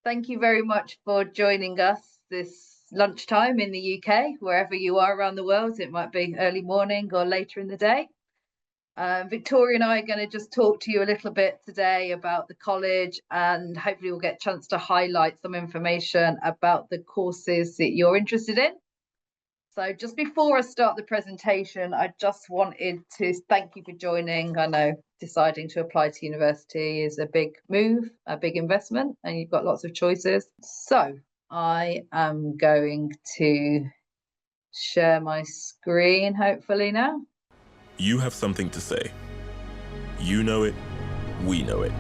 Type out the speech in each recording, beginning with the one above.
Thank you very much for joining us this lunchtime in the UK, wherever you are around the world. It might be early morning or later in the day. Victoria and I are going to just talk to you a little bit today about the college, and hopefully we'll get a chance to highlight some information about the courses that you're interested in. So just before I start the presentation, I just wanted to thank you for joining. I know deciding to apply to university is a big move, a big investment, and you've got lots of choices. So I am going to share my screen, hopefully now. You have something to say. You know it, we know it.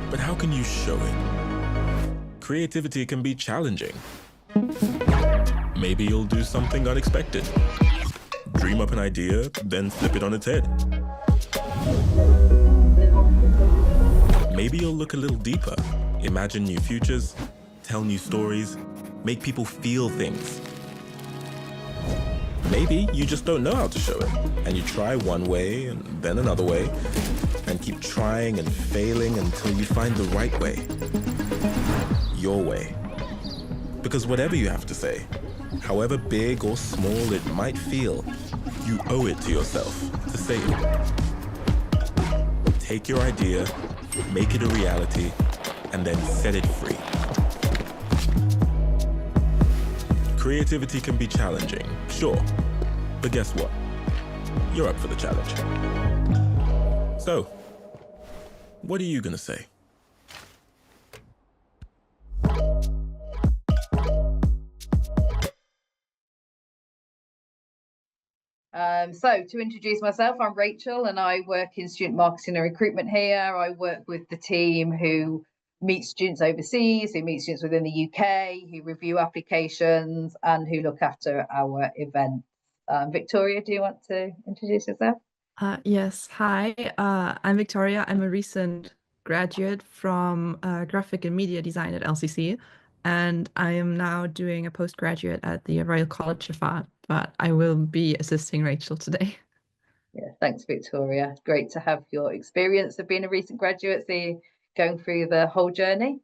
But how can you show it? Creativity can be challenging. Maybe you'll do something unexpected. Dream up an idea, then flip it on its head. Maybe you'll look a little deeper, imagine new futures, tell new stories, make people feel things. Maybe you just don't know how to show it, and you try one way and then another way, and keep trying and failing until you find the right way. Your way. Because whatever you have to say, however big or small it might feel, you owe it to yourself to say it. Take your idea, make it a reality, and then set it free. Creativity can be challenging, sure, but guess what? You're up for the challenge. So, what are you gonna say? So to introduce myself, I'm Rachel and I work in student marketing and recruitment here. I work with the team who meet students overseas, who meet students within the UK, who review applications and who look after our events. Victoria, do you want to introduce yourself? Yes, hi, I'm Victoria. I'm a recent graduate from graphic and media design at LCC, and I am now doing a postgraduate at the Royal College of Art, but I will be assisting Rachel today. Yeah, thanks, Victoria. Great to have your experience of being a recent graduate, so going through the whole journey.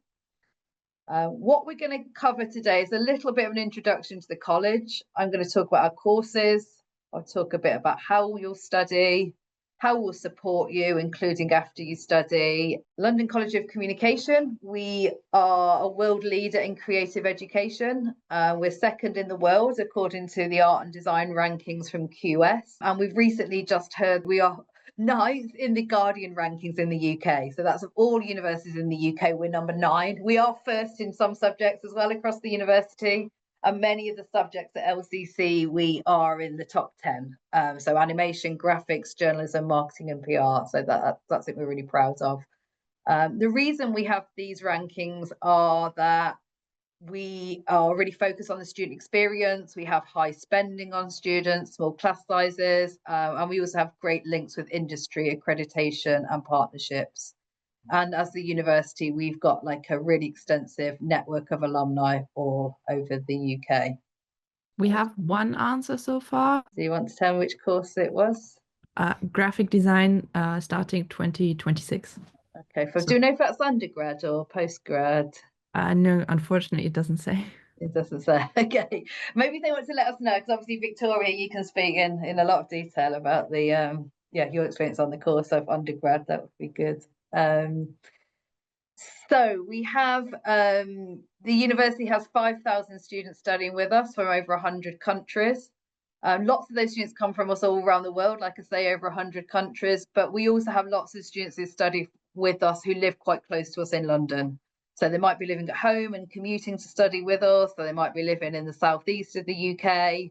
What we're going to cover today is a little bit of an introduction to the college. I'm going to talk about our courses. I'll talk a bit about how you'll study, how we'll support you, including after you study. London College of Communication, we are a world leader in creative education. We're second in the world according to the art and design rankings from QS. And we've recently just heard we are ninth in the Guardian rankings in the UK. So that's of all universities in the UK, we're number 9. We are first in some subjects as well across the university. And many of the subjects at LCC, we are in the top 10. So animation, graphics, journalism, marketing and PR. So that's something we're really proud of. The reason we have these rankings are that we are really focused on the student experience. We have high spending on students, small class sizes, and we also have great links with industry accreditation and partnerships. And as the university, we've got like a really extensive network of alumni all over the UK. We have one answer so far. Do you want to tell me which course it was? Graphic design starting 2026. Okay, do you know if that's undergrad or postgrad? No, unfortunately, it doesn't say. It doesn't say. Okay, maybe they want to let us know, because obviously, Victoria, you can speak in a lot of detail about the your experience on the course of undergrad. That would be good. So we have the university has 5,000 students studying with us from over 100 countries. Lots of those students come from us all around the world, like I say, over 100 countries. But we also have lots of students who study with us who live quite close to us in London. So they might be living at home and commuting to study with us, or they might be living in the southeast of the UK.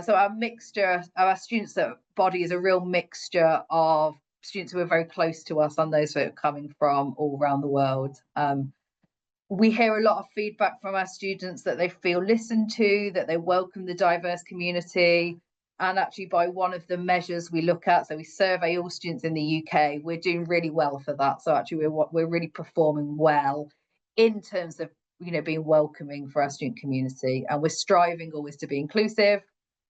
So our mixture, our students body is a real mixture of students who are very close to us and those who are coming from all around the world. We hear a lot of feedback from our students that they feel listened to, that they welcome the diverse community. And actually, by one of the measures we look at, so we survey all students in the UK, we're doing really well for that. So actually, we're really performing well in terms of being welcoming for our student community, and we're striving always to be inclusive.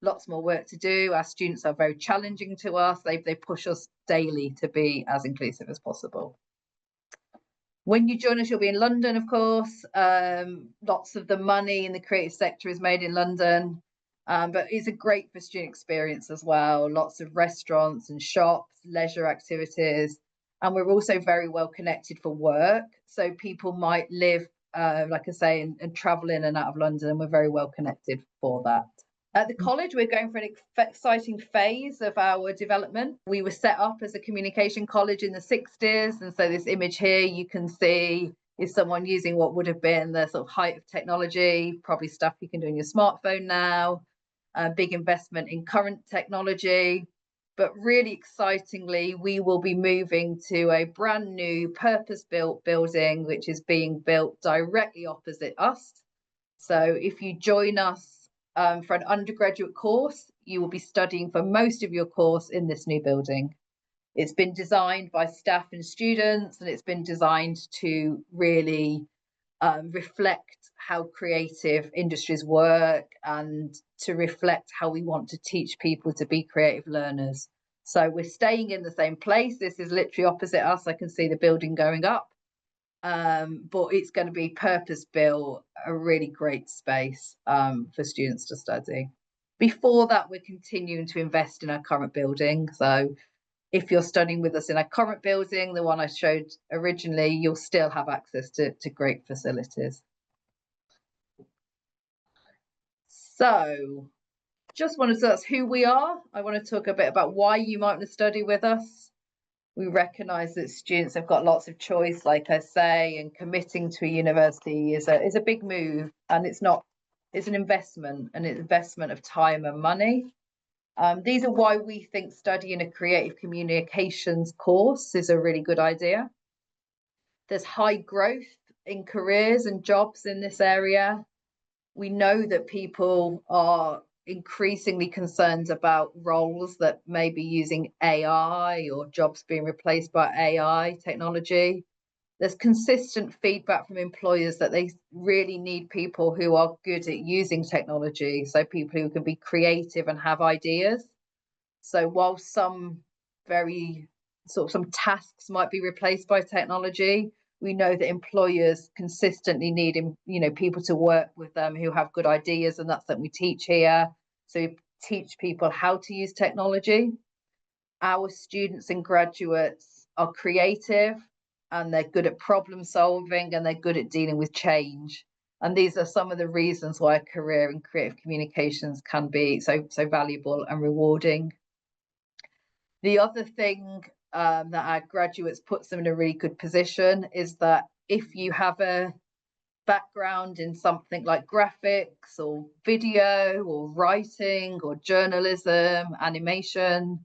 Lots more work to do. Our students are very challenging to us. They push us daily to be as inclusive as possible. When you join us, you'll be in London, of course. Lots of the money in the creative sector is made in London, but it's a great for student experience as well. Lots of restaurants and shops, leisure activities, and we're also very well connected for work. So people might live, like I say, and travel in and out of London, and we're very well connected for that. At the college, we're going for an exciting phase of our development. We were set up as a communication college in the 60s. And so this image here you can see is someone using what would have been the sort of height of technology, probably stuff you can do on your smartphone now, a big investment in current technology. But really excitingly, we will be moving to a brand new purpose-built building, which is being built directly opposite us. So if you join us for an undergraduate course, you will be studying for most of your course in this new building. It's been designed by staff and students, and it's been designed to really reflect how creative industries work and to reflect how we want to teach people to be creative learners. So we're staying in the same place. This is literally opposite us. I can see the building going up. But it's going to be purpose-built, a really great space for students to study. Before that, we're continuing to invest in our current building. So if you're studying with us in our current building, the one I showed originally, you'll still have access to great facilities. So just wanted to, that's who we are. I want to talk a bit about why you might want to study with us. We recognise that students have got lots of choice, like I say, and committing to a university is a big move, and it's an investment, and it's investment of time and money. These are why we think studying a creative communications course is a really good idea. There's high growth in careers and jobs in this area. We know that people are increasingly concerned about roles that may be using AI or jobs being replaced by AI technology. There's consistent feedback from employers that they really need people who are good at using technology, so people who can be creative and have ideas. So while some tasks might be replaced by technology, we know that employers consistently need, people to work with them who have good ideas, and that's what we teach here. So we teach people how to use technology. Our students and graduates are creative, and they're good at problem solving, and they're good at dealing with change. And these are some of the reasons why a career in creative communications can be so valuable and rewarding. The other thing that our graduates puts them in a really good position is that if you have a background in something like graphics or video or writing or journalism, animation,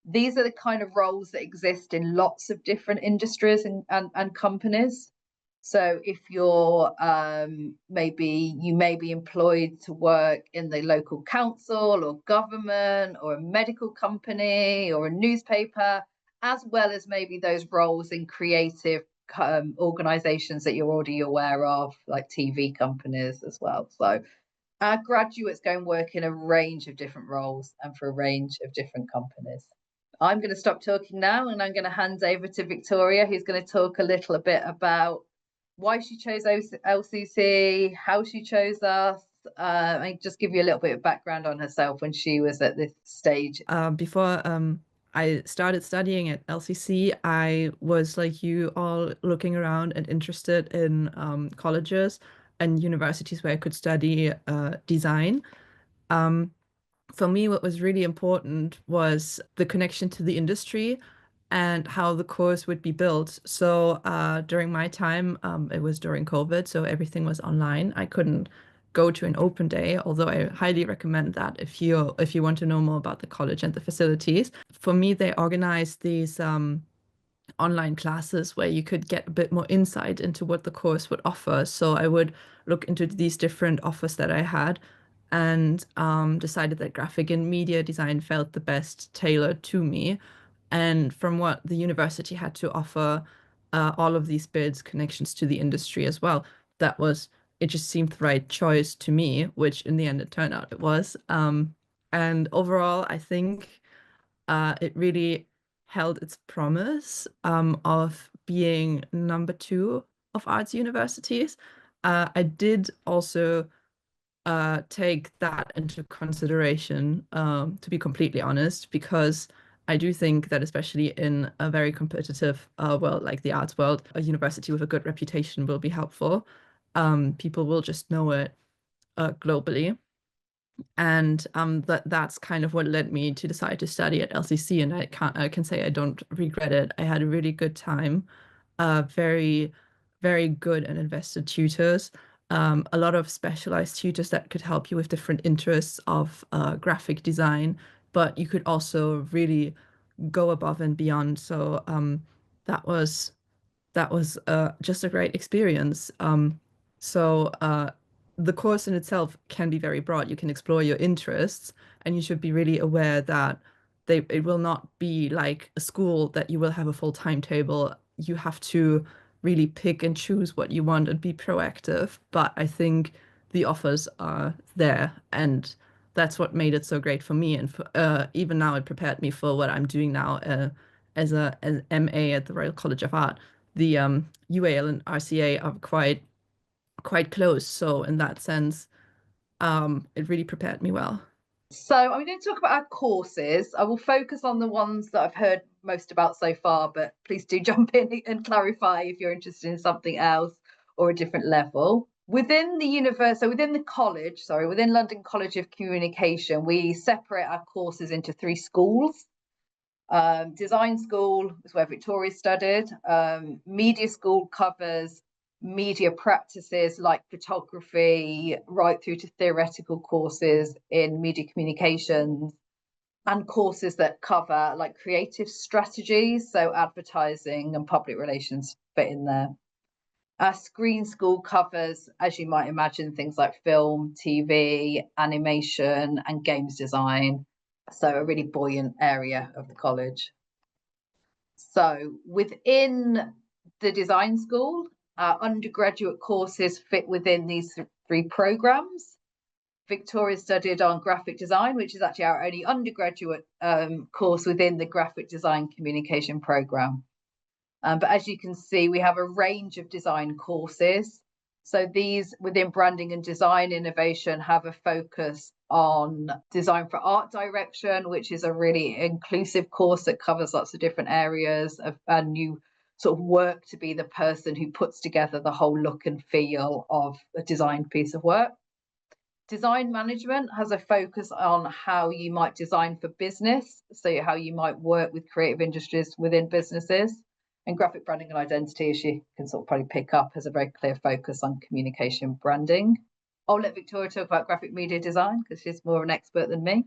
these are the kind of roles that exist in lots of different industries and companies. So if you're you may be employed to work in the local council or government or a medical company or a newspaper, as well as maybe those roles in creative organizations that you're already aware of, like TV companies as well. So our graduates go and work in a range of different roles and for a range of different companies. I'm going to stop talking now, and I'm going to hand over to Victoria, who's going to talk a little bit about why she chose LCC, how she chose us, and just give you a little bit of background on herself when she was at this stage. Before I started studying at LCC, I was like you, all looking around and interested in colleges and universities where I could study design. For me, what was really important was the connection to the industry and how the course would be built. So during my time, it was during COVID, so everything was online. I couldn't go to an open day, although I highly recommend that if you want to know more about the college and the facilities. For me, they organized these online classes where you could get a bit more insight into what the course would offer. So I would look into these different offers that I had and decided that graphic and media design felt the best tailored to me. And from what the university had to offer, all of these builds connections to the industry as well. It just seemed the right choice to me, which in the end it turned out it was. And overall, I think it really held its promise of being number 2 of arts universities. I did also take that into consideration, to be completely honest, because I do think that especially in a very competitive world like the arts world, a university with a good reputation will be helpful. People will just know it globally. And that's kind of what led me to decide to study at LCC, and I can say I don't regret it. I had a really good time, very, very good and invested tutors, a lot of specialized tutors that could help you with different interests of graphic design, but you could also really go above and beyond. So that was just a great experience. So the course in itself can be very broad. You can explore your interests, and you should be really aware that it will not be like a school that you will have a full timetable. You have to really pick and choose what you want and be proactive. But I think the offers are there, and that's what made it so great for me. And even now, it prepared me for what I'm doing now as an MA at the Royal College of Art. The UAL and RCA are quite close, so in that sense, it really prepared me well. So I'm going to talk about our courses. I will focus on the ones that I've heard most about so far, but please do jump in and clarify if you're interested in something else or a different level. Within the university, within the college, within London College of Communication, we separate our courses into 3 schools. Design school is where Victoria studied. Media school covers media practices like photography, right through to theoretical courses in media communications, and courses that cover like creative strategies, so advertising and public relations fit in there. Our screen school covers, as you might imagine, things like film, TV, animation, and games design. So a really buoyant area of the college. So within the design school, our undergraduate courses fit within these 3 programs. Victoria studied on graphic design, which is actually our only undergraduate course within the graphic design communication program. But as you can see, we have a range of design courses. So these within branding and design innovation have a focus on design for art direction, which is a really inclusive course that covers lots of different areas and you sort of work to be the person who puts together the whole look and feel of a designed piece of work. Design management has a focus on how you might design for business, so how you might work with creative industries within businesses. And graphic branding and identity, as you can sort of probably pick up, has a very clear focus on communication branding. I'll let Victoria talk about graphic media design because she's more of an expert than me.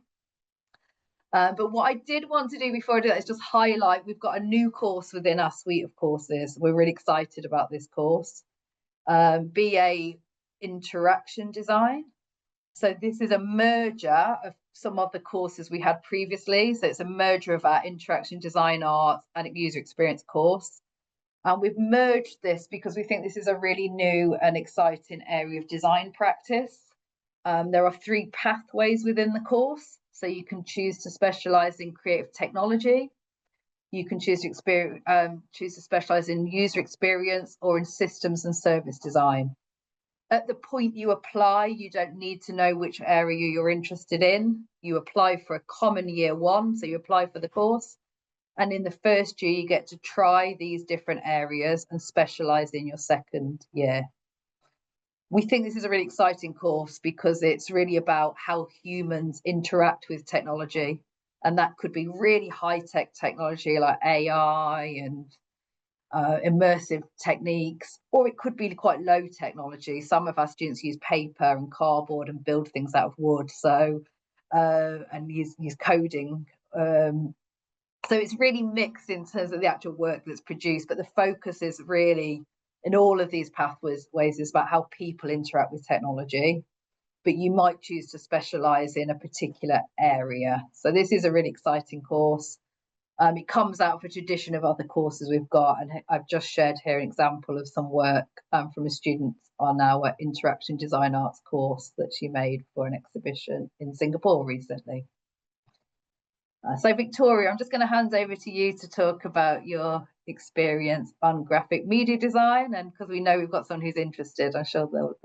But what I did want to do before I do that is just highlight, we've got a new course within our suite of courses. We're really excited about this course. BA Interaction Design. So this is a merger of some of the courses we had previously. So it's a merger of our interaction design arts and user experience course. And we've merged this because we think this is a really new and exciting area of design practice. There are 3 pathways within the course. So you can choose to specialize in creative technology. You can choose to specialize in user experience or in systems and service design. At the point you apply, you don't need to know which area you're interested in. You apply for a common year 1, so you apply for the course. And in the first year, you get to try these different areas and specialize in your second year. We think this is a really exciting course because it's really about how humans interact with technology. And that could be really high-tech technology like AI and immersive techniques, or it could be quite low technology. Some of our students use paper and cardboard and build things out of wood, so and use coding. So it's really mixed in terms of the actual work that's produced, but the focus is really in all of these pathways is about how people interact with technology. But you might choose to specialize in a particular area. So this is a really exciting course. It comes out of a tradition of other courses we've got, and I've just shared here an example of some work from a student on our interaction design arts course that she made for an exhibition in Singapore recently. So Victoria, I'm just going to hand over to you to talk about your experience on graphic media design? And because we know we've got someone who's interested, I'm sure they'll.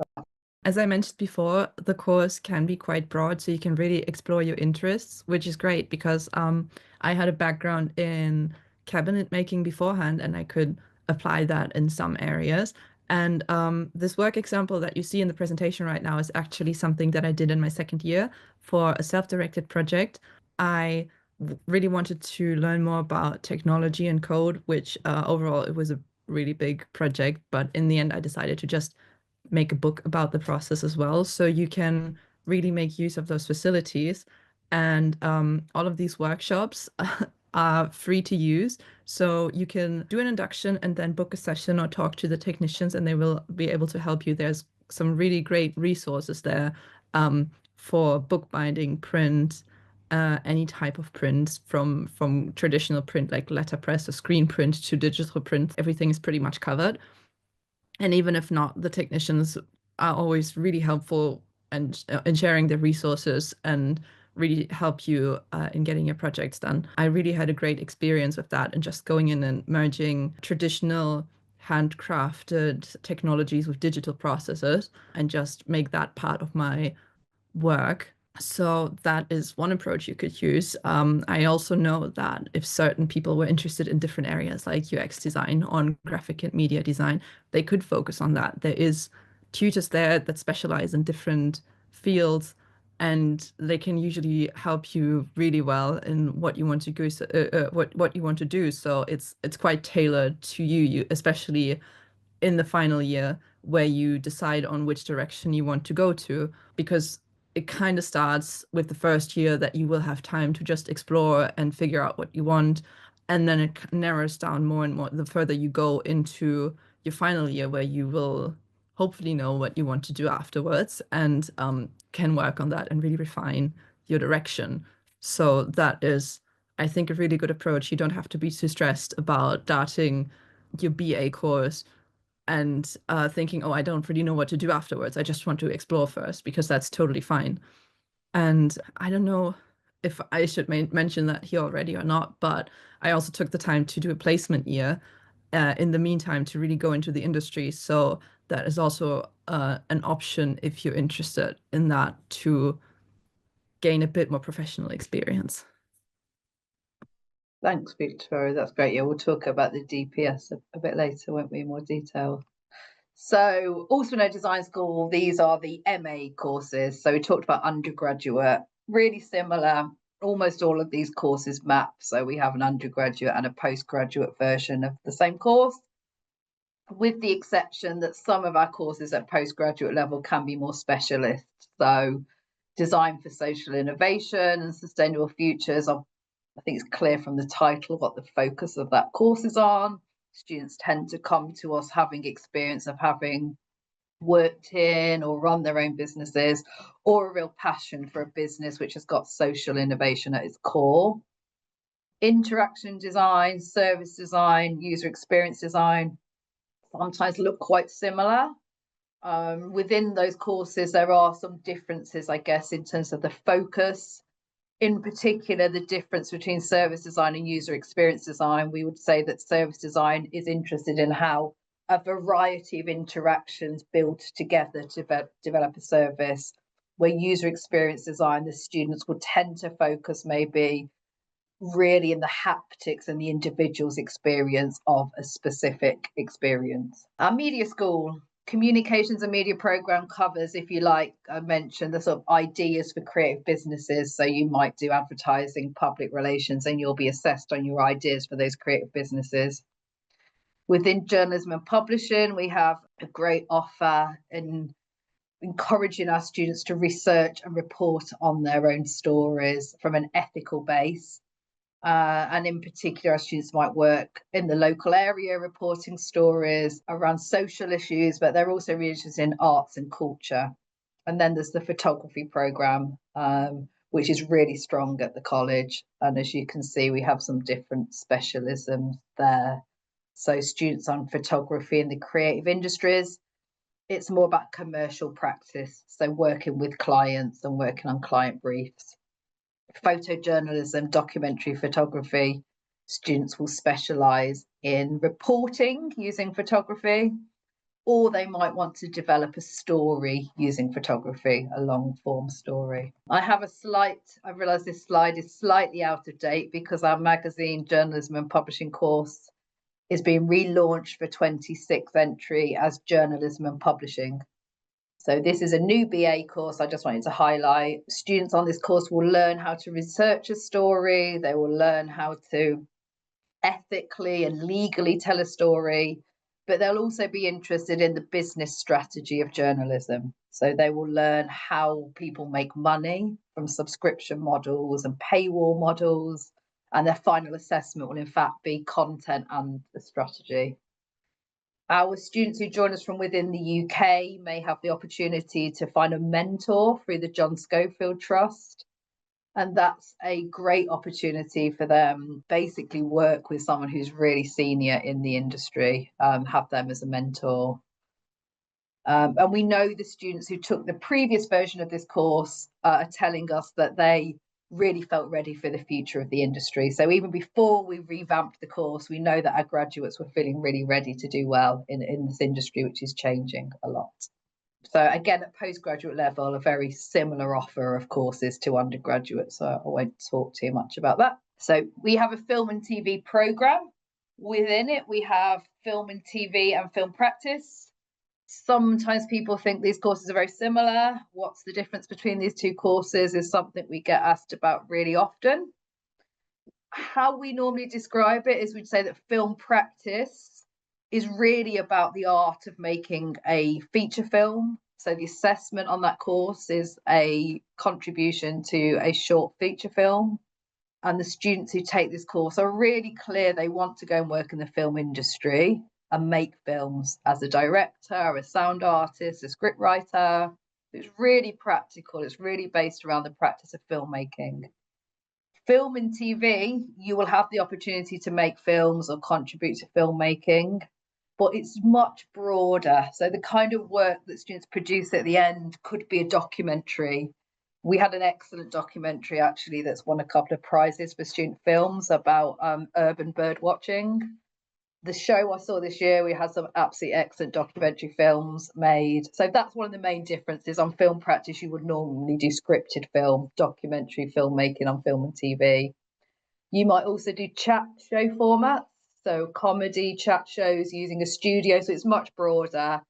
As I mentioned before, the course can be quite broad, so you can really explore your interests, which is great because I had a background in cabinet making beforehand, and I could apply that in some areas. And this work example that you see in the presentation right now is actually something that I did in my second year for a self-directed project. I really wanted to learn more about technology and code, which overall it was a really big project, but in the end I decided to just make a book about the process as well. So you can really make use of those facilities. And all of these workshops are free to use. So you can do an induction and then book a session or talk to the technicians, and they will be able to help you. There's some really great resources there for bookbinding, print, any type of print, from traditional print like letterpress or screen print to digital print. Everything is pretty much covered. And even if not, the technicians are always really helpful and in sharing their resources and really help you in getting your projects done. I really had a great experience with that, and just going in and merging traditional handcrafted technologies with digital processes and just make that part of my work. So that is one approach you could use. I also know that if certain people were interested in different areas like UX design or graphic and media design, they could focus on that. There is tutors there that specialize in different fields, and they can usually help you really well in what you want to go, what you want to do. So it's quite tailored to you, especially in the final year where you decide on which direction you want to go to, because it kind of starts with the first year that you will have time to just explore and figure out what you want. And then it narrows down more and more the further you go into your final year, where you will hopefully know what you want to do afterwards and can work on that and really refine your direction. So that is, I think, a really good approach. You don't have to be too stressed about starting your BA course and thinking, oh, I don't really know what to do afterwards. I just want to explore first, because that's totally fine. And I don't know if I should mention that here already or not, but I also took the time to do a placement year in the meantime to really go into the industry. So that is also an option if you're interested in that, to gain a bit more professional experience. Thanks, Victoria. That's great. Yeah, we'll talk about the DPS a bit later, won't we, in more detail. So also in our design school, these are the MA courses. So we talked about undergraduate, really similar. Almost all of these courses map. So we have an undergraduate and a postgraduate version of the same course, with the exception that some of our courses at postgraduate level can be more specialist. So design for social innovation and sustainable futures, I think it's clear from the title what the focus of that course is on. Students tend to come to us having experience of having worked in or run their own businesses, or a real passion for a business which has got social innovation at its core. Interaction design, service design, user experience design sometimes look quite similar. Within those courses, there are some differences, I guess, in terms of the focus. In particular, the difference between service design and user experience design. We would say that service design is interested in how a variety of interactions build together to develop a service, where user experience design, the students would tend to focus maybe really in the haptics and the individual's experience of a specific experience. Our media school, communications and media program, covers, if you like, I mentioned the sort of ideas for creative businesses. So you might do advertising, public relations, and you'll be assessed on your ideas for those creative businesses. Within journalism and publishing, we have a great offer in encouraging our students to research and report on their own stories from an ethical base. And in particular, our students might work in the local area reporting stories around social issues, but they're also really interested in arts and culture. And then there's the photography programme, which is really strong at the college. And as you can see, we have some different specialisms there. So students on photography in the creative industries, it's more about commercial practice, so working with clients and working on client briefs. Photojournalism, documentary photography, Students will specialise in reporting using photography, or they might want to develop a story using photography, a long form story. I realise this slide is slightly out of date because our magazine journalism and publishing course is being relaunched for 26th entry as journalism and publishing. So this is a new BA course. I just wanted to highlight students on this course will learn how to research a story. They will learn how to ethically and legally tell a story, but they'll also be interested in the business strategy of journalism. So they will learn how people make money from subscription models and paywall models, and their final assessment will in fact be content and the strategy. Our students who join us from within the UK may have the opportunity to find a mentor through the John Schofield Trust. And that's a great opportunity for them, basically work with someone who's really senior in the industry, have them as a mentor. And we know the students who took the previous version of this course are telling us that they really felt ready for the future of the industry. So even before we revamped the course, we know that our graduates were feeling really ready to do well in this industry, which is changing a lot. So again, at postgraduate level, a very similar offer of courses to undergraduate, so I won't talk too much about that. So we have a film and TV programme. Within it, we have film and TV and film practice. Sometimes people think these courses are very similar. What's the difference between these two courses is something we get asked about really often. How we normally describe it is we'd say that film practice is really about the art of making a feature film. So the assessment on that course is a contribution to a short feature film. And the students who take this course are really clear they want to go and work in the film industry and make films as a director, a sound artist, a script writer. It's really practical. It's really based around the practice of filmmaking. Film and TV, you will have the opportunity to make films or contribute to filmmaking, but it's much broader. So the kind of work that students produce at the end could be a documentary. We had an excellent documentary actually that's won a couple of prizes for student films about urban bird watching. The show I saw this year, we had some absolutely excellent documentary films made. So that's one of the main differences. On film practice, you would normally do scripted film, documentary filmmaking on film and TV. You might also do chat show formats, so comedy chat shows using a studio, so it's much broader.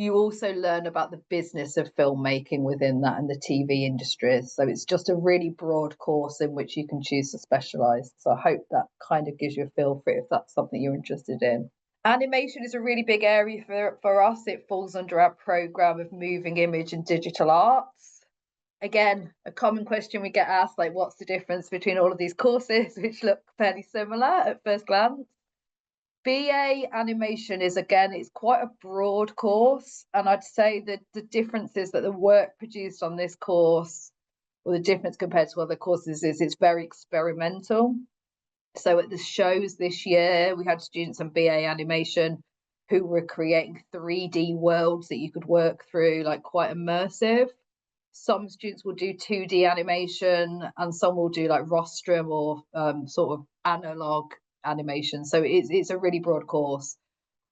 You also learn about the business of filmmaking within that and the TV industry. So it's just a really broad course in which you can choose to specialise. So I hope that kind of gives you a feel for it if that's something you're interested in. Animation is a really big area for us. It falls under our programme of moving image and digital arts. Again, a common question we get asked, like, what's the difference between all of these courses, which look fairly similar at first glance? BA animation is, again, it's quite a broad course. And I'd say that the difference is that the work produced on this course, or the difference compared to other courses, is it's very experimental. So at the shows this year, we had students in BA animation who were creating 3D worlds that you could work through, like quite immersive. Some students will do 2D animation and some will do like rostrum or sort of analog animation. So it's a really broad course.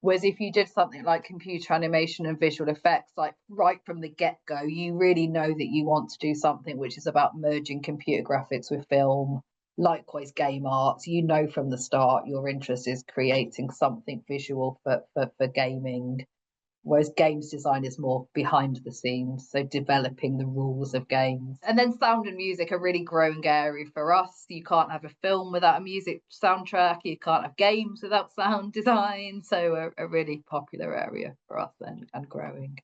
Whereas if you did something like computer animation and visual effects, like right from the get-go, you really know that you want to do something which is about merging computer graphics with film. Likewise, game arts, you know from the start your interest is creating something visual for gaming. Whereas games design is more behind the scenes, so developing the rules of games. And then sound and music, a really growing area for us. You can't have a film without a music soundtrack. You can't have games without sound design. So a really popular area for us and growing.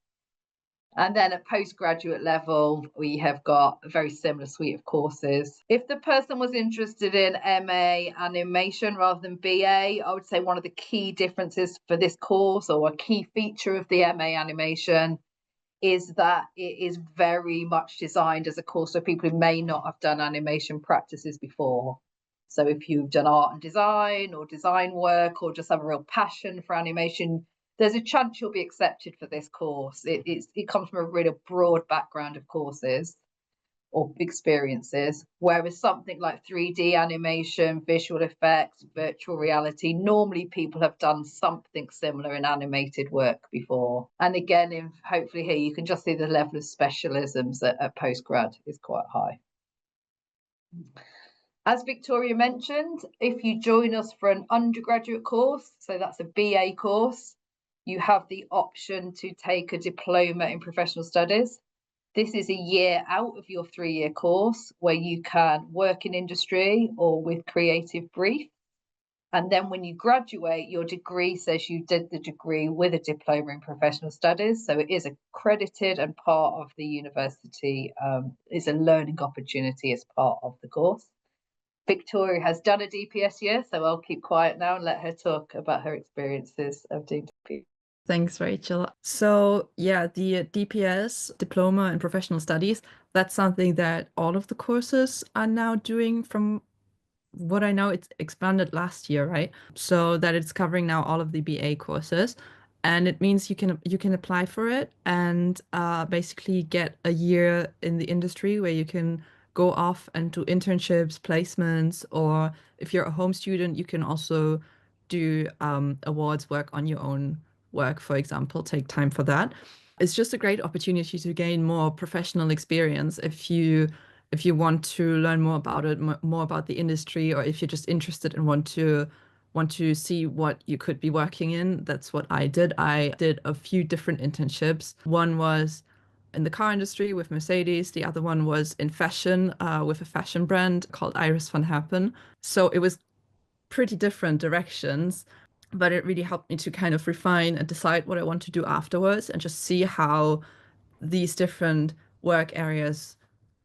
And then at postgraduate level, we have got a very similar suite of courses. If the person was interested in MA animation rather than BA, I would say one of the key differences for this course, or a key feature of the MA animation, is that it is very much designed as a course for people who may not have done animation practices before. So if you've done art and design or design work or just have a real passion for animation, there's a chance you'll be accepted for this course. It comes from a really broad background of courses. or experiences, whereas something like 3D animation, visual effects, virtual reality, normally people have done something similar in animated work before. And again, hopefully here you can just see the level of specialisms at postgrad is quite high. As Victoria mentioned, if you join us for an undergraduate course, so that's a BA course, you have the option to take a diploma in professional studies. This is a year out of your 3-year course where you can work in industry or with creative brief. And then when you graduate, your degree says you did the degree with a diploma in professional studies. So it is accredited and part of the university, is a learning opportunity as part of the course. Victoria has done a DPS year, so I'll keep quiet now and let her talk about her experiences of doing DPS. Thanks, Rachel. So yeah, the DPS, Diploma in Professional Studies, that's something that all of the courses are now doing. From what I know, it's expanded last year, right? So that it's covering now all of the BA courses. And it means you can apply for it and basically get a year in the industry where you can go off and do internships, placements, or if you're a home student, you can also do awards work on your own work, for example, take time for that. It's just a great opportunity to gain more professional experience if you want to learn more about it, more about the industry, or if you're just interested and want to see what you could be working in. That's what I did. I did a few different internships. One was in the car industry with Mercedes. The other one was in fashion with a fashion brand called Iris van Herpen. So it was pretty different directions, but it really helped me to kind of refine and decide what I want to do afterwards and just see how these different work areas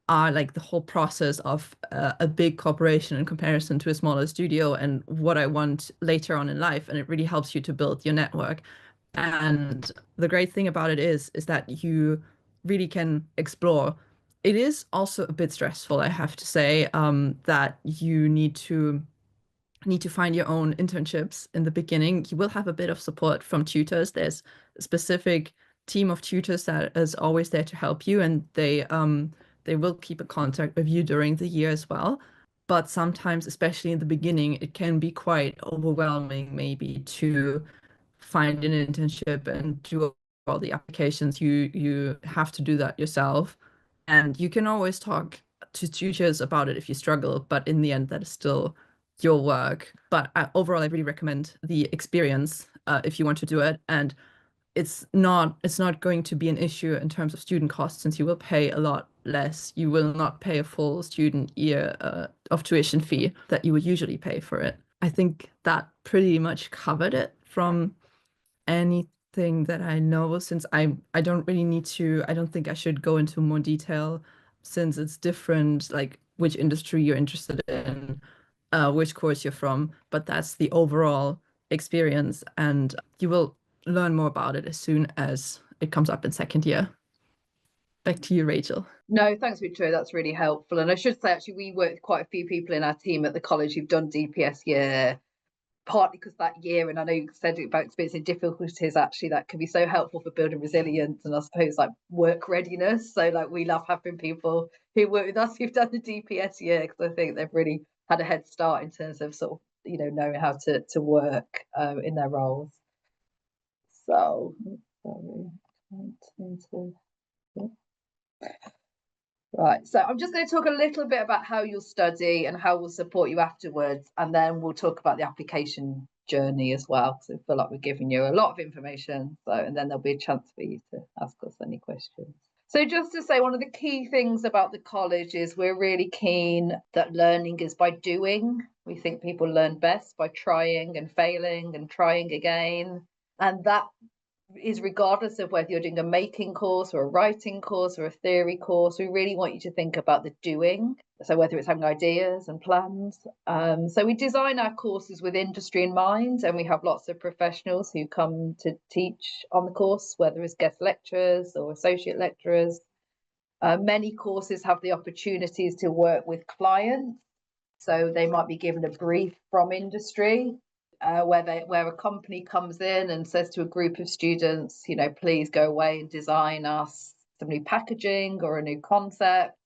are, like the whole process of a big corporation in comparison to a smaller studio, and what I want later on in life. And it really helps you to build your network. And the great thing about it is that you really can explore. It is also a bit stressful, I have to say, that you need to find your own internships in the beginning. You will have a bit of support from tutors. There's a specific team of tutors that is always there to help you, and they will keep in contact with you during the year as well. But sometimes, especially in the beginning, it can be quite overwhelming maybe to find an internship and do all the applications. You have to do that yourself. And you can always talk to tutors about it if you struggle, but in the end, that is still your work. But overall, I really recommend the experience if you want to do it. And it's not going to be an issue in terms of student costs, since you will pay a lot less. You will not pay a full student year of tuition fee that you would usually pay for it. I think that pretty much covered it from anything that I know, since I don't really need to. I don't think I should go into more detail, since it's different, like which industry you're interested in, which course you're from, but that's the overall experience, and you will learn more about it as soon as it comes up in second year. Back to you, Rachel. No, thanks, Victoria. That's really helpful. And I should say, actually, we work with quite a few people in our team at the college who've done DPS year, partly because that year, and I know you said about experiencing difficulties, actually, that can be so helpful for building resilience and I suppose like work readiness. So like we love having people who work with us who've done the DPS year, because I think they've really had a head start in terms of sort of, knowing how to work in their roles. So, right, so I'm just going to talk a little bit about how you'll study and how we'll support you afterwards, and then we'll talk about the application journey as well, because I feel like we're giving you a lot of information. So, and then there'll be a chance for you to ask us any questions. So just to say, one of the key things about the college is we're really keen that learning is by doing. We think people learn best by trying and failing and trying again. And that is regardless of whether you're doing a making course or a writing course or a theory course. We really want you to think about the doing. So whether it's having ideas and plans. So we design our courses with industry in mind, and we have lots of professionals who come to teach on the course, whether it's guest lecturers or associate lecturers. Many courses have the opportunities to work with clients. So they might be given a brief from industry, where a company comes in and says to a group of students, please go away and design us some new packaging or a new concept.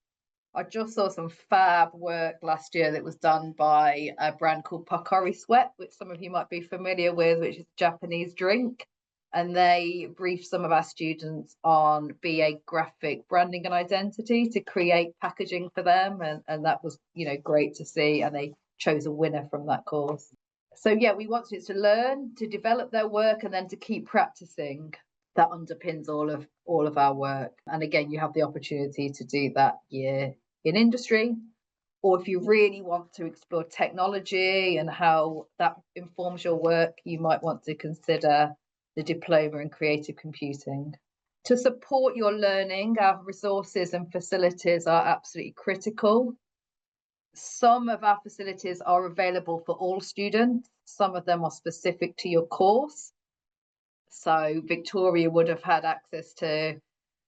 I just saw some fab work last year that was done by a brand called Pocari Sweat, which some of you might be familiar with, which is a Japanese drink. And they briefed some of our students on BA graphic branding and identity to create packaging for them. And that was, great to see. And they chose a winner from that course. So yeah, we want students to learn, to develop their work, and then to keep practicing. That underpins all of our work. And again, you have the opportunity to do that year in industry, or if you really want to explore technology and how that informs your work, you might want to consider the diploma in creative computing. To support your learning, our resources and facilities are absolutely critical. Some of our facilities are available for all students. Some of them are specific to your course. So Victoria would have had access to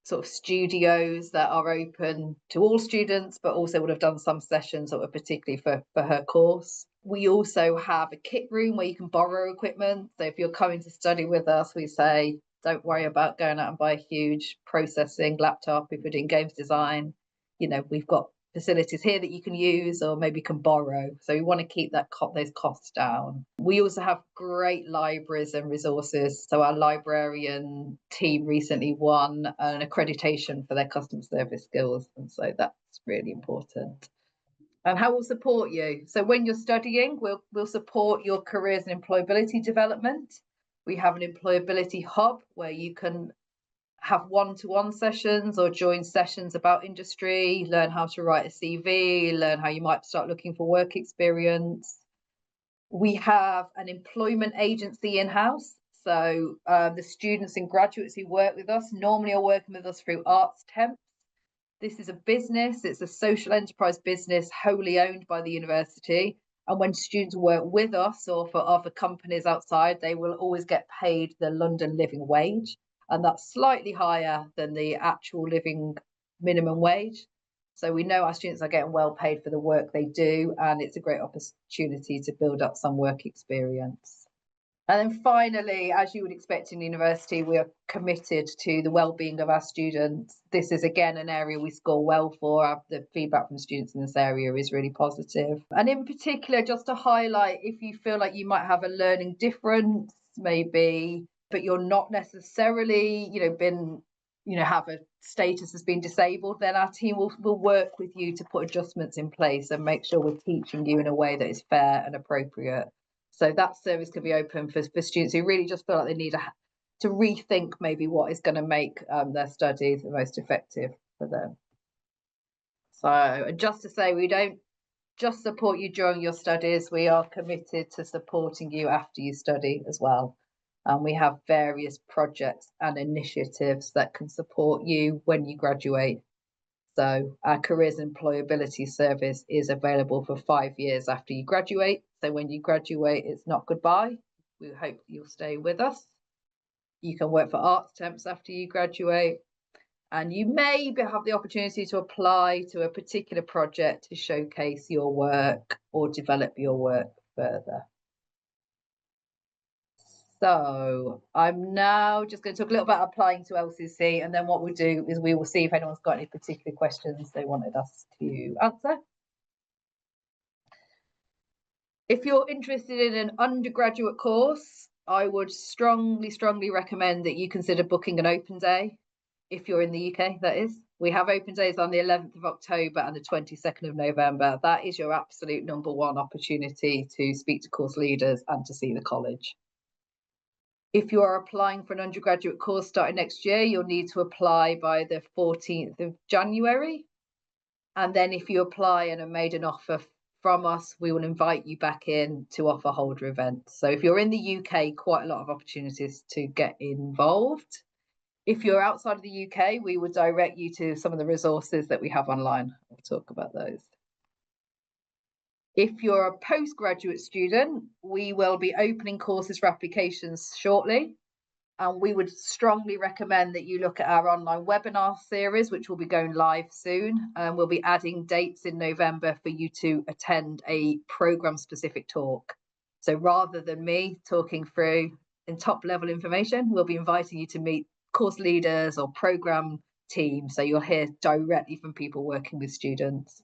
sort of studios that are open to all students, but also would have done some sessions that were particularly for her course. We also have a kit room where you can borrow equipment. So if you're coming to study with us, we say, don't worry about going out and buy a huge processing laptop. If you're doing games design, we've got facilities here that you can use or maybe can borrow. So we want to keep those costs down. We also have great libraries and resources. So our librarian team recently won an accreditation for their customer service skills. And so that's really important. And how we'll support you. So when you're studying, we'll support your careers and employability development. We have an employability hub where you can have one-to-one sessions or join sessions about industry, learn how to write a CV, learn how you might start looking for work experience. We have an employment agency in-house. So the students and graduates who work with us normally are working with us through Arts Temps. This is a business, it's a social enterprise business wholly owned by the university. And when students work with us or for other companies outside, they will always get paid the London living wage. And that's slightly higher than the actual living minimum wage. So we know our students are getting well paid for the work they do, and it's a great opportunity to build up some work experience. And then finally, as you would expect in university, we are committed to the well-being of our students. This is, again, an area we score well for. The feedback from students in this area is really positive. And in particular, just to highlight, if you feel like you might have a learning difference, maybe, but you're not necessarily, have a status as being disabled, then our team will work with you to put adjustments in place and make sure we're teaching you in a way that is fair and appropriate. So that service can be open for students who really just feel like they need to rethink maybe what is going to make their studies the most effective for them. So just to say, we don't just support you during your studies, we are committed to supporting you after you study as well. And we have various projects and initiatives that can support you when you graduate. So our careers and employability service is available for 5 years after you graduate. So when you graduate, it's not goodbye. We hope you'll stay with us. You can work for Arts Temps after you graduate. And you maybe have the opportunity to apply to a particular project to showcase your work or develop your work further. So I'm now just going to talk a little about applying to LCC, and then what we'll do is we will see if anyone's got any particular questions they wanted us to answer. If you're interested in an undergraduate course, I would strongly recommend that you consider booking an open day. If you're in the UK, that is. We have open days on the 11th of October and the 22nd of November. That is your absolute #1 opportunity to speak to course leaders and to see the college. If you are applying for an undergraduate course starting next year, you'll need to apply by the 14th of January. And then if you apply and are made an offer from us, we will invite you back in to offer holder events. So if you're in the UK, quite a lot of opportunities to get involved. If you're outside of the UK, we will direct you to some of the resources that we have online. We'll talk about those. If you're a postgraduate student, we will be opening courses for applications shortly. And we would strongly recommend that you look at our online webinar series, which will be going live soon. And we'll be adding dates in November for you to attend a program-specific talk. So rather than me talking through in top-level information, we'll be inviting you to meet course leaders or program team. So you'll hear directly from people working with students.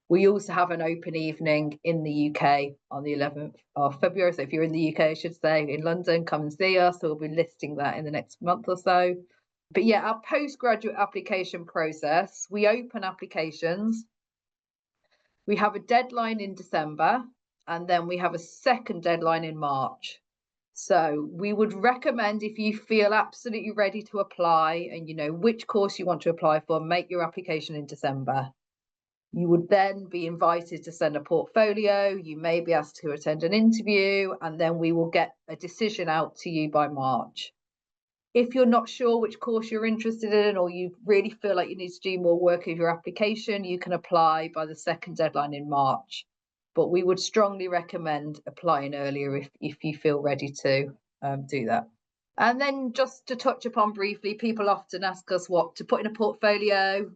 We also have an open evening in the UK on the 11th of February. So if you're in the UK, I should say, in London, come and see us. So we'll be listing that in the next month or so. But yeah, our postgraduate application process, we open applications. We have a deadline in December, and then we have a second deadline in March. So we would recommend, if you feel absolutely ready to apply and you know which course you want to apply for, make your application in December. You would then be invited to send a portfolio. You may be asked to attend an interview, and then we will get a decision out to you by March. If you're not sure which course you're interested in, or you really feel like you need to do more work with your application, you can apply by the second deadline in March. But we would strongly recommend applying earlier if you feel ready to do that. And then just to touch upon briefly, people often ask us what to put in a portfolio.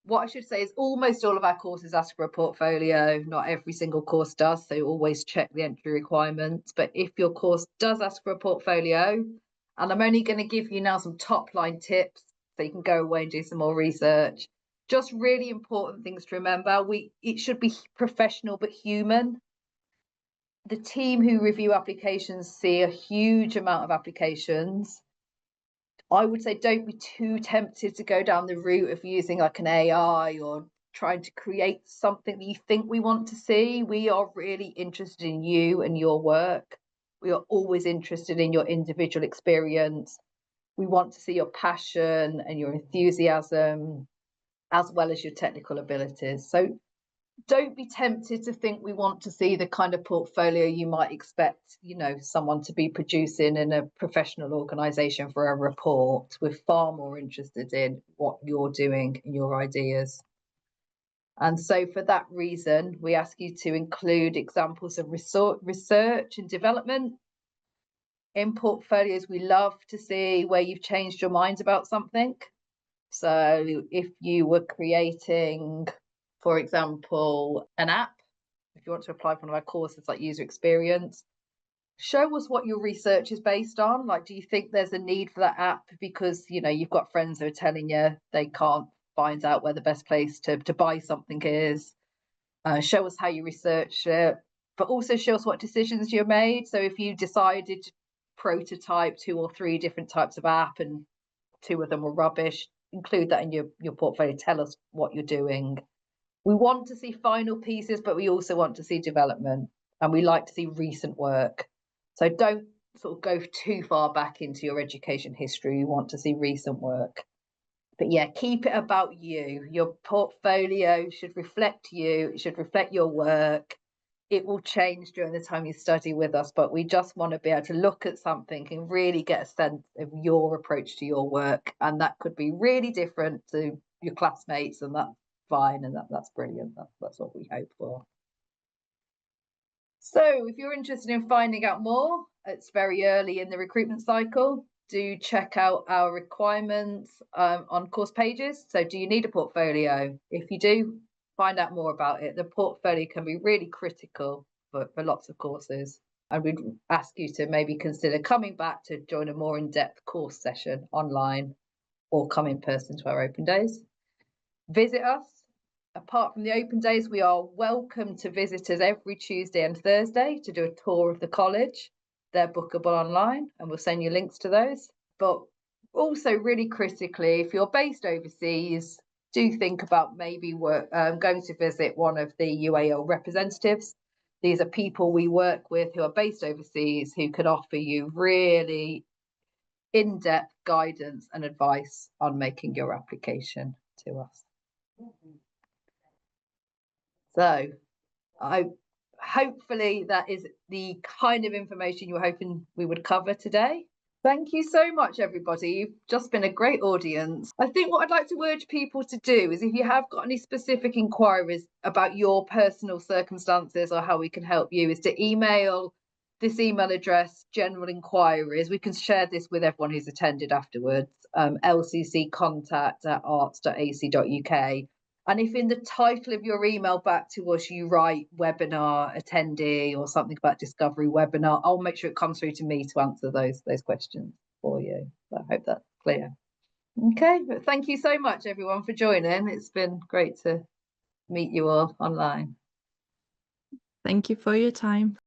What I should say is almost all of our courses ask for a portfolio. Not every single course does, so always check the entry requirements. But if your course does ask for a portfolio, and I'm only going to give you now some top line tips so you can go away and do some more research. Just really important things to remember. It should be professional but human. The team who review applications see a huge amount of applications. I would say don't be too tempted to go down the route of using like an AI or trying to create something that you think we want to see. We are really interested in you and your work. We are always interested in your individual experience. We want to see your passion and your enthusiasm, as well as your technical abilities. So don't be tempted to think we want to see the kind of portfolio you might expect, you know, someone to be producing in a professional organization for a report. We're far more interested in what you're doing and your ideas. And so for that reason, we ask you to include examples of research and development. In portfolios, we love to see where you've changed your mind about something. So if you were creating, for example, an app, if you want to apply for one of our courses like user experience, show us what your research is based on. Like, do you think there's a need for that app because, you know, you've got friends who are telling you they can't find out where the best place to buy something is? Show us how you research it, but also show us what decisions you made. So if you decided to prototype 2 or 3 different types of app and 2 of them were rubbish, include that in your portfolio. Tell us what you're doing. We want to see final pieces, but we also want to see development, and we like to see recent work. So don't sort of go too far back into your education history. We want to see recent work. But yeah, keep it about you. Your portfolio should reflect you. It should reflect your work. It will change during the time you study with us, but we just want to be able to look at something and really get a sense of your approach to your work. And that could be really different to your classmates, and that's fine, and that's brilliant. That's what we hope for. So if you're interested in finding out more, it's very early in the recruitment cycle. Do check out our requirements on course pages. So do you need a portfolio? If you do, find out more about it. The portfolio can be really critical for lots of courses. And we'd ask you to maybe consider coming back to join a more in-depth course session online or come in person to our open days. Visit us. Apart from the open days, we are welcome to visitors every Tuesday and Thursday to do a tour of the college. They're bookable online, and we'll send you links to those. But also, really critically, if you're based overseas, do think about maybe going to visit one of the UAL representatives. These are people we work with who are based overseas who could offer you really in-depth guidance and advice on making your application to us. So hopefully that is the kind of information you were hoping we would cover today. Thank you so much, everybody. You've just been a great audience. I think what I'd like to urge people to do is, if you have got any specific inquiries about your personal circumstances or how we can help you, is to email this email address, general inquiries. We can share this with everyone who's attended afterwards, lcccontact@arts.ac.uk. And if in the title of your email back to us, you write webinar attendee or something about discovery webinar, I'll make sure it comes through to me to answer those questions for you. So I hope that's clear. Okay, but thank you so much, everyone, for joining. It's been great to meet you all online. Thank you for your time.